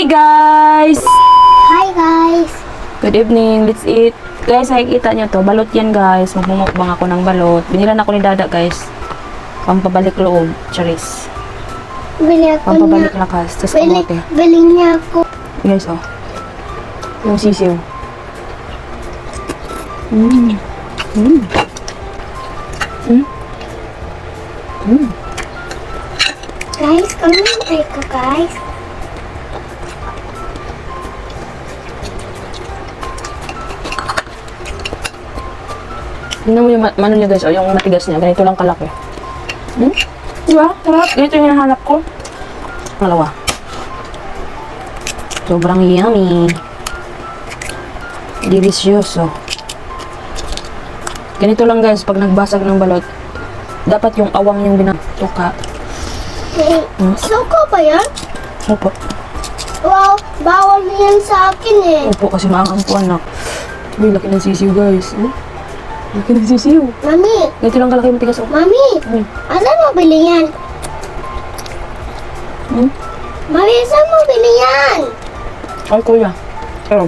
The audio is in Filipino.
Hi guys! Hi guys! Good evening, let's eat. Guys, nakikita nyo to, balot yan guys. Magmumukbang ako ng balot. Binilan ako ni Dada guys. Pampabalik loob, charis. Bili ako Pampabalik niya. lakas, tas kamote. Bili niya ako. Guys, oh. Yung sisiw. Guys, comment ko guys. Tingnan mo yung mano niya guys, oh, yung matigas niya. Ganito lang kalaki. Diba? Sarap. Ganito yung hinahanap ko. Malawa. Sobrang yummy. Delicioso. Ganito lang guys, pag nagbasag ng balot, dapat yung awang yung binatuka. Suko ba yan? Opo. Wow, bawal yan sa akin eh. Opo, kasi maangang po anak. Uy, laki ng sisiw guys. Laki ng sisiw. Mami, Ganito lang kalaki matigas. Oh. Mami, asan mo bili yan? Mami, saan mo bili yan? Ay, kuya. Pero,